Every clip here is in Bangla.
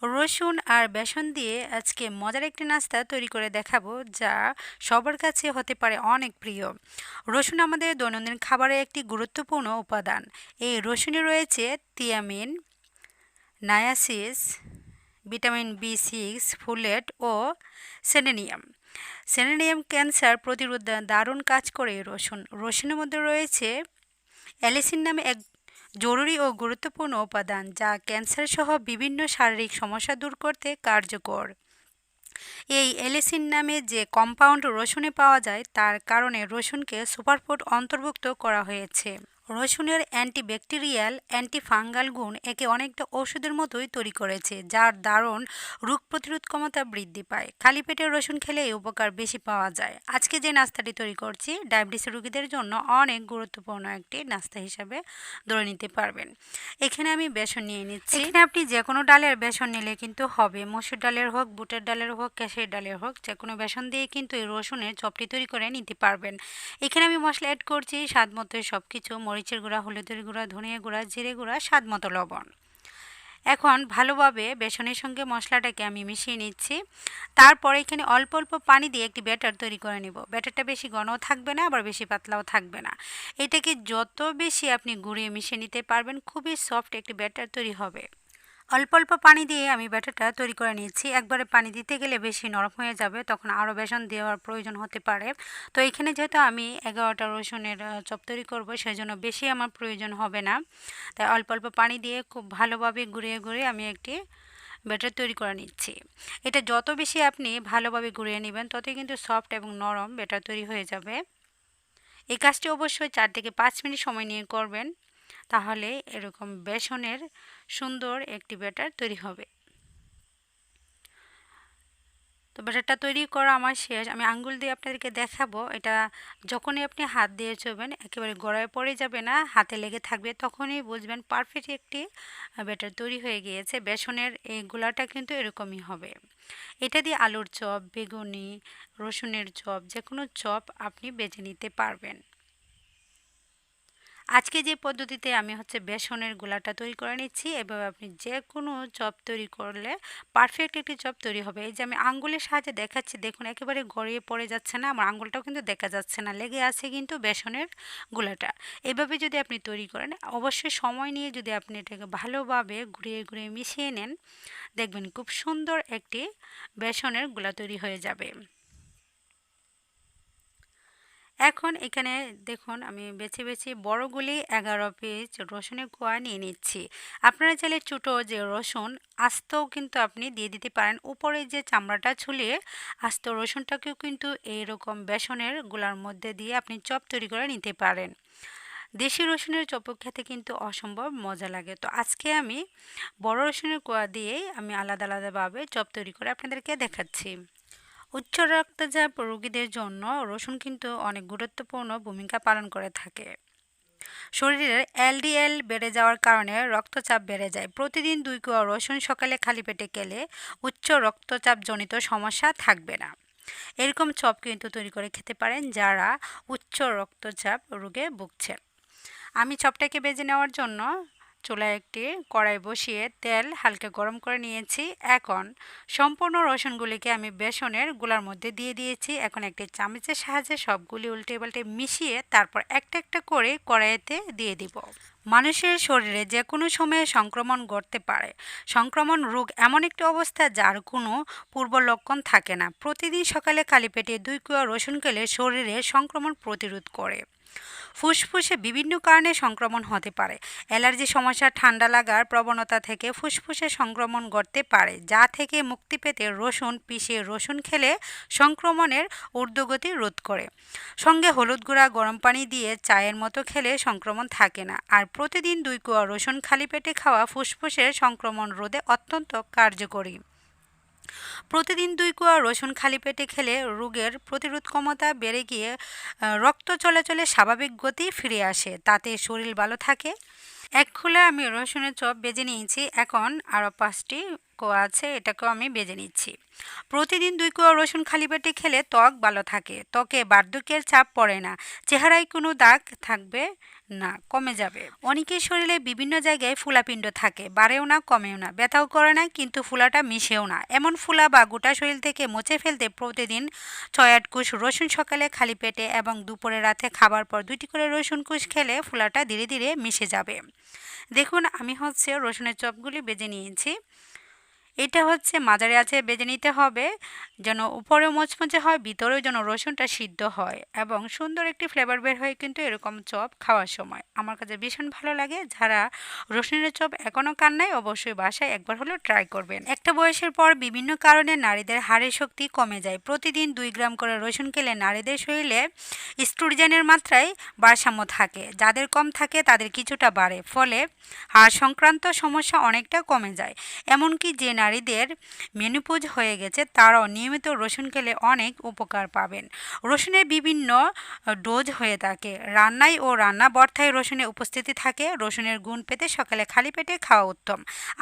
রসুন আর বেসন দিয়ে আজকে মজার একটি নাস্তা তৈরি করে দেখাবো যা সবার কাছে হতে পারে অনেক প্রিয়। রসুন আমাদের দৈনন্দিন খাবারের একটি গুরুত্বপূর্ণ উপাদান। এই রসুনে রয়েছে থিয়ামিন, নায়াসিস, ভিটামিন বি6, ফোলেট ও সেলেনিয়াম। সেলেনিয়াম ক্যান্সার প্রতিরোধে দারুণ কাজ করে এই রসুনের মধ্যে রয়েছে অ্যালিসিন নামে এক জরুরি ও গুরুত্বপূর্ণ উপাদান যা ক্যান্সার সহ বিভিন্ন শারীরিক সমস্যা দূর করতে কার্যকর। এই অ্যালিসিন নামে যে কম্পাউন্ড রসুনে পাওয়া যায় তার কারণে রসুনকে সুপারফুড অন্তর্ভুক্ত করা হয়েছে। রসুনের অ্যান্টিব্যাকটেরিয়াল অ্যান্টিফাঙ্গাল গুণ একে অনেকটা ওষুধের মতোই তৈরি করেছে, যার দারুণ রোগ প্রতিরোধ ক্ষমতা বৃদ্ধি পায়। খালি পেটে রসুন খেলে এই উপকার বেশি পাওয়া যায়। আজকে যে নাস্তাটি তৈরি করছি ডায়াবেটিস রোগীদের জন্য অনেক গুরুত্বপূর্ণ একটি নাস্তা হিসাবে ধরে নিতে পারবেন। এখানে আমি বেসন নিয়ে নিচ্ছি। এখানে আপনি যে কোনো ডালের বেসন নিলে কিন্তু হবে, মসুর ডালের হোক, বুটের ডালের হোক, ক্যাশের ডালের হোক, যে কোনো বেসন দিয়ে কিন্তু এই রসুনের চপটি তৈরি করে নিতে পারবেন। এখানে আমি মশলা অ্যাড করছি স্বাদ মতো সব কিছু, মরিচের গুঁড়া, হলুদের গুঁড়া, ধনিয়া গুঁড়া, জিরে গুঁড়া, স্বাদ মতো লবণ। এখন ভালোভাবে বেসনের সঙ্গে মশলাটাকে আমি মিশিয়ে নিচ্ছি। তারপরে এখানে অল্প অল্প পানি দিয়ে একটি ব্যাটার তৈরি করে নেব। ব্যাটারটা বেশি ঘনও থাকবে না, আবার বেশি পাতলাও থাকবে না। এটাকে যত বেশি আপনি গুঁড়িয়ে মিশিয়ে নিতে পারবেন খুবই সফট একটি ব্যাটার তৈরি হবে। অল্প অল্প পানি দিয়ে আমি ব্যাটারটা তৈরি করে নিয়েছি। একবারে পানি দিতে গেলে বেশি নরম হয়ে যাবে, তখন আরও বেসন দেওয়ার প্রয়োজন হতে পারে। তো এখানে যেহেতু আমি 11টা রসুনের চপ তৈরি করব, সেই জন্য বেশি আমার প্রয়োজন হবে না। তাই অল্প অল্প পানি দিয়ে খুব ভালোভাবে গুঁড়িয়ে গুঁড়িয়ে আমি একটি ব্যাটার তৈরি করে নিচ্ছি। এটা যত বেশি আপনি ভালোভাবে গুঁড়িয়ে নেবেন ততই কিন্তু সফট এবং নরম ব্যাটার তৈরি হয়ে যাবে। এই কাজটি অবশ্যই 4 থেকে 5 মিনিট সময় নিয়ে করবেন, তাহলে এরকম বেসনের সুন্দর একটি ব্যাটার তৈরি হবে। তো ব্যাটারটা তৈরি করা আমার শেষ। আমি আঙ্গুল দিয়ে আপনাদেরকে দেখাবো। এটা যখনই আপনি হাত দিয়ে চোবেন একেবারে গড়ায় পড়ে যাবে না, হাতে লেগে থাকবে, তখনই বুঝবেন পারফেক্ট একটি ব্যাটার তৈরি হয়ে গিয়েছে। বেসনের এই গোলাটা কিন্তু এরকমই হবে। এটা দিয়ে আলুর চপ, বেগুনি, রসুনের চপ, যে কোনো চপ আপনি বেছে নিতে পারবেন। আজকে যে পদ্ধতিতে আমি বেসনের গোলাটা তৈরি করে নিচ্ছি, এভাবে আপনি যে কোনো চপ তৈরি করলে পারফেক্ট একটি চপ তৈরি হবে। এই যে আমি আঙ্গুলের সাহায্যে দেখাচ্ছি, দেখুন একেবারে গড়িয়ে পড়ে যাচ্ছে না, আমার আঙ্গুলটাও কিন্তু দেখা যাচ্ছে না, লেগে আছে কিন্তু বেসনের গোলাটা। এভাবে যদি আপনি তৈরি করেন, অবশ্যই সময় নিয়ে যদি আপনি এটাকে ভালোভাবে ঘুরিয়ে ঘুরিয়ে মিশিয়ে নেন, দেখবেন খুব সুন্দর একটি বেসনের গোলা তৈরি হয়ে যাবে। এখন এখানে দেখুন আমি বেছে বেছে বড়গুলি 11 পিস রসুনের কোয়া নিয়ে নিচ্ছি। আপনারা চাইলে ছোটো যে রসুন আস্তও কিন্তু আপনি দিয়ে দিতে পারেন। উপরে যে চামড়াটা ছুলিয়ে আস্ত রসুনটাকেও কিন্তু এইরকম বেসনের গোলার মধ্যে দিয়ে আপনি চপ তৈরি করে নিতে পারেন। দেশি রসুনের চপ খেতে কিন্তু অসম্ভব মজা লাগে। তো আজকে আমি বড় রসুনের কোয়া দিয়েই আমি আলাদা আলাদাভাবে চপ তৈরি করে আপনাদেরকে দেখাচ্ছি। উচ্চ রক্তচাপ রোগীদের জন্য রসুন কিন্তু অনেক গুরুত্বপূর্ণ ভূমিকা পালন করে থাকে। শরীরের এলডিএল বেড়ে যাওয়ার কারণে রক্তচাপ বেড়ে যায়। প্রতিদিন 2 কোয়া রসুন সকালে খালি পেটে খেলে উচ্চ রক্তচাপজনিত সমস্যা থাকবে না। এরকম চপ কিন্তু তৈরি করে খেতে পারেন যারা উচ্চ রক্তচাপ রোগে ভুগছেন। আমি চপটাকে ভেজে নেওয়ার জন্য চুলায় একটি কড়াই বসিয়ে তেল হালকা গরম করে নিয়েছি। এখন সম্পূর্ণ রসুনগুলিকে আমি বেসনের গোলার মধ্যে দিয়ে দিয়েছি। এখন একটি চামচের সাহায্যে সবগুলি উল্টে পাল্টে মিশিয়ে তারপর একটা একটা করে কড়াইতে দিয়ে দিব। মানুষের শরীরে যে কোনো সময়ে সংক্রমণ ঘটতে পারে। সংক্রমণ রোগ এমন একটি অবস্থা যার কোনো পূর্ব লক্ষণ থাকে না। প্রতিদিন সকালে খালি পেটে 2 কোয়া রসুন খেলে শরীরে সংক্রমণ প্রতিরোধ করে। ফুসফুসে বিভিন্ন কারণে সংক্রমণ হতে পারে। অ্যালার্জি সমস্যা, ঠান্ডা লাগার প্রবণতা থেকে ফুসফুসে সংক্রমণ ঘটতে পারে, যা থেকে মুক্তি পেতে রসুন পিষে রসুন খেলে সংক্রমণের ঊর্ধ্বগতি রোধ করে। সঙ্গে হলুদ গুঁড়া গরম পানি দিয়ে চায়ের মতো খেলে সংক্রমণ থাকে না। আর প্রতিদিন 2 কোয়া রসুন খালি পেটে খাওয়া ফুসফুসের সংক্রমণ রোধে অত্যন্ত কার্যকরী। প্রতিদিন 2 কোয়া রসুন খালি পেটে খেলে রোগের প্রতিরোধ ক্ষমতা বেড়ে গিয়ে রক্ত চলাচলে স্বাভাবিক গতি ফিরে আসে, তাতে শরীর ভালো থাকে। এক খুলে আমি রসুনের চপ বেজে নিয়েছি। এখন আরও 5টি কোয়া আছে, এটাকেও আমি বেজে নিচ্ছি। প্রতিদিন 2 কোয়া রসুন খালি পেটে খেলে ত্বক ভালো থাকে, ত্বকে বার্ধক্যের চাপ পড়ে না, চেহারায় কোনো দাগ থাকবে না, কমে যাবে। অনেকের শরীরে বিভিন্ন জায়গায় ফুলাপিণ্ড থাকে, বাড়েও না কমেও না, ব্যথাও করে না কিন্তু ফুলাটা মিশেও না। এমন ফুলা বা গোটা শরীর থেকে মুছে ফেলতে প্রতিদিন ৬-৮ কোষ রসুন সকালে খালি পেটে এবং দুপুরে রাতে খাবার পর ২টি করে রসুন কোষ খেলে ফুলাটা ধীরে ধীরে মিশে যাবে। দেখুন আমি রসুনের চপগুলি বেজে নিয়েছি। এটা মাঝারি আঁচে ভেজে নিতে হবে, যেন উপরেও মচমচে হয়, ভিতরেও যেন রসুনটা সিদ্ধ হয় এবং সুন্দর একটি ফ্লেভার বের হয় কিন্তু এরকম চপ খাওয়ার সময়। আমার কাছে ভীষণ ভালো লাগে। যারা রসুনের চপ এখনও খান নাই অবশ্যই বাসায় একবার হলেও ট্রাই করবেন। একটা বয়সের পর বিভিন্ন কারণে নারীদের হাড়ের শক্তি কমে যায়। প্রতিদিন ২ গ্রাম করে রসুন খেলে নারীদের শরীরে স্ট্রোজেনের মাত্রায় ভারসাম্য থাকে। যাদের কম থাকে তাদের কিছুটা বাড়ে, ফলে হাড় সংক্রান্ত সমস্যা অনেকটা কমে যায়। এমনকি যে নারীদের মেনোপজ হয়ে গেছে তারাও নিয়মিত রসুন খেলে অনেক উপকার পাবেন। রসুনের বিভিন্ন ডোজ হয়ে থাকে। রান্নায় ও রান্না ভর্তায় রসুনের উপস্থিতি থাকে। রসুনের গুণ পেতে সকালে খালি পেটে খাওয়া উত্তম।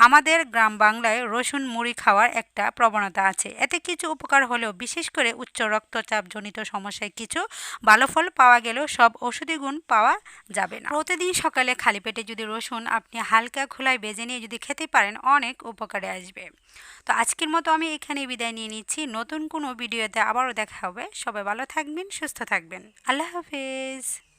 আমাদের গ্রাম বাংলায় রসুন মুড়ি খাওয়ার একটা প্রবণতা আছে। এতে কিছু উপকার হলেও বিশেষ করে উচ্চ রক্তচাপ জনিত সমস্যায় কিছু ভালো ফল পাওয়া গেলেও সব ওষুধি গুণ পাওয়া যাবে না। প্রতিদিন সকালে খালি পেটে যদি রসুন আপনি হালকা খোলায় ভেজে নিয়ে যদি খেতে পারেন অনেক উপকারে আসবে। তো আজকের মতো আমি এখানেই বিদায় নিয়ে নিচ্ছি। নতুন কোনো ভিডিওতে আবারও দেখা হবে। সবাই ভালো থাকবেন, সুস্থ থাকবেন। আল্লাহ হাফেজ।